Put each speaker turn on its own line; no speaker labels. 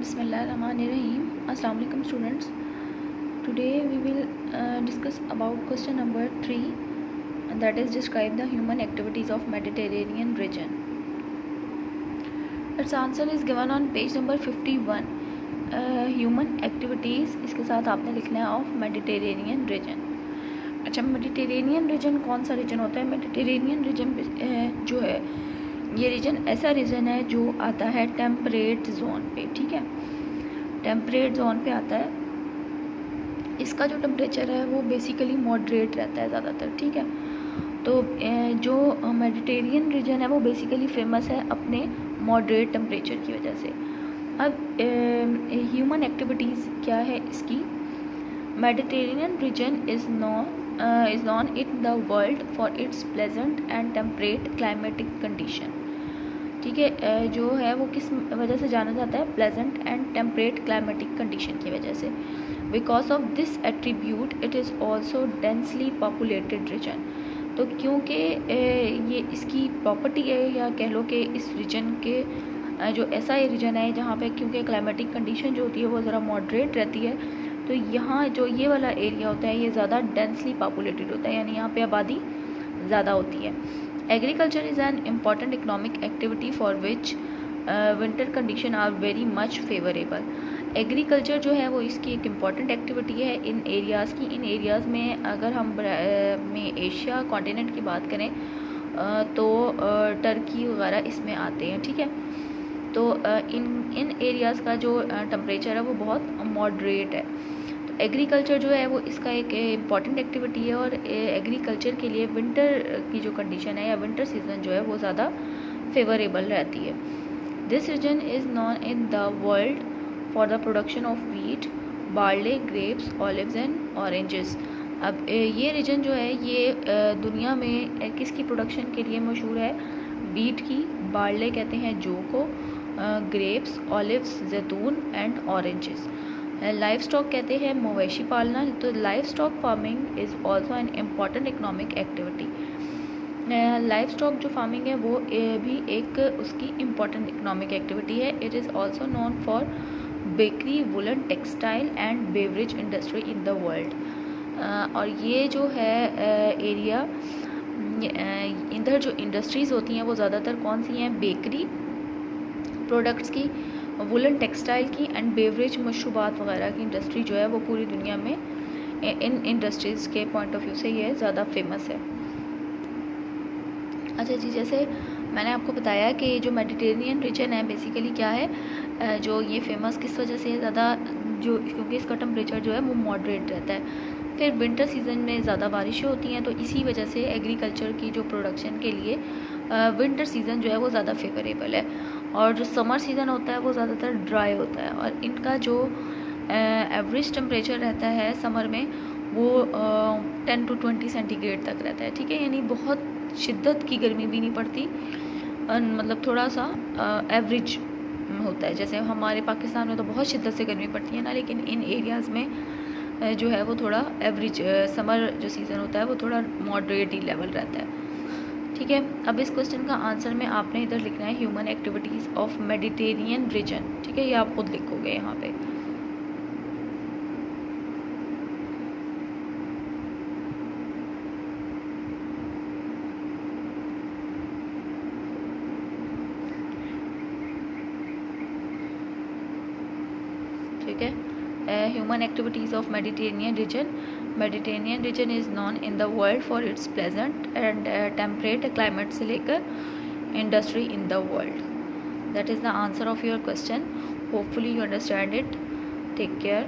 Bismillahirrahmanirrahim. Assalamu alaikum students. Today we will discuss about question number 3, and that is describe the human activities of Mediterranean region. Its answer is given on page number 51. Human activities इसके साथ आपने लिखना है of Mediterranean region. अच्छा, Mediterranean reason कौन सा reason होता है? मेडिटेरेनियन रीजन जो है ये रीजन ऐसा रीजन है जो आता है टेम्परेट जोन पे. ठीक है, टेम्परेट जोन पे आता है. इसका जो टेम्परेचर है वो बेसिकली मॉडरेट रहता है ज़्यादातर. ठीक है, तो जो मेडिटेरियन रीजन है वो बेसिकली फेमस है अपने मॉडरेट टेम्परेचर की वजह से. अब ह्यूमन एक्टिविटीज़ क्या है इसकी? Mediterranean region is known in the world for its pleasant and temperate climatic condition. ठीक है, जो है वो किस वजह से जाना जाता है? Pleasant and temperate climatic condition की वजह से. Because of this attribute it is also densely populated region. तो क्योंकि ये इसकी प्रॉपर्टी है, या कह लो कि इस रीजन के जो ऐसा ये रीजन है जहाँ पे क्योंकि क्लाइमेटिक कंडीशन जो होती है वो ज़रा मॉडरेट रहती है, तो यहाँ जो ये वाला एरिया होता है ये ज़्यादा डेंसली पॉपुलेटेड होता है, यानी यहाँ पे आबादी ज़्यादा होती है. Agriculture is an important economic activity for which winter condition are very much favourable. Agriculture जो है वो इसकी एक इम्पॉर्टेंट एक्टिविटी है इन एरियाज़ की. इन एरियाज़ में अगर हम में एशिया कॉन्टिनेंट की बात करें तो टर्की वगैरह इसमें आते हैं. ठीक है, तो इन एरियाज़ का जो टेम्परेचर है वो बहुत मॉडरेट है. तो एग्रीकल्चर जो है वो इसका एक इम्पॉर्टेंट एक्टिविटी है, और एग्रीकल्चर के लिए विंटर की जो कंडीशन है या विंटर सीजन जो है वो ज़्यादा फेवरेबल रहती है. This region is known in the world for the production of wheat, barley, grapes, olives and oranges. अब ये रीजन जो है ये दुनिया में किसकी प्रोडक्शन के लिए मशहूर है? वीट की, बार्ले कहते हैं जौ को, ग्रेप्स, ऑलिव्स, जैतून एंड ऑरेंजेस. लाइफ स्टॉक कहते हैं मवेशी पालना. तो life stock farming is also an important economic activity. Life stock जो फार्मिंग है वो भी एक उसकी इम्पॉर्टेंट इकोनॉमिक एक्टिविटी है. It is also known for bakery, woollen, textile and beverage industry in the world. और ये जो है एरिया, इधर जो इंडस्ट्रीज़ होती हैं वो ज़्यादातर कौन सी हैं? बेकरी प्रोडक्ट्स की, वुलन टेक्सटाइल की एंड बेवरेज मशरूबात वगैरह की इंडस्ट्री जो है वो पूरी दुनिया में इन इंडस्ट्रीज़ के पॉइंट ऑफ व्यू से ये ज़्यादा फेमस है. अच्छा जी, जैसे मैंने आपको बताया कि जो मेडिटेरेनियन रीजन है बेसिकली क्या है, जो ये फेमस किस वजह से है ज़्यादा, जो क्योंकि इसका टेम्परेचर जो है वो मॉडरेट रहता है. फिर विंटर सीज़न में ज़्यादा बारिशें होती हैं, तो इसी वजह से एग्रीकल्चर की जो प्रोडक्शन के लिए विंटर सीज़न जो है वो ज़्यादा फेवरेबल है. और जो समर सीज़न होता है वो ज़्यादातर ड्राई होता है, और इनका जो एवरेज टेम्परेचर रहता है समर में वो 10 to 20 सेंटीग्रेड तक रहता है. ठीक है, यानी बहुत शिद्दत की गर्मी भी नहीं पड़ती, मतलब थोड़ा सा एवरेज होता है. जैसे हमारे पाकिस्तान में तो बहुत शिद्दत से गर्मी पड़ती है ना, लेकिन इन एरियाज़ में जो है वो थोड़ा एवरेज समर जो सीज़न होता है वो थोड़ा मॉडरेट ही लेवल रहता है. ठीक है, अब इस क्वेश्चन का आंसर में आपने इधर लिखना है human activities of Mediterranean reason. ठीक है, ये आप खुद लिखोगे यहाँ पे. ठीक है, human activities of Mediterranean region. Mediterranean region is known in the world for its pleasant and temperate climate से लेकर industry in the world. That is the answer of your question. Hopefully you understand it. Take care.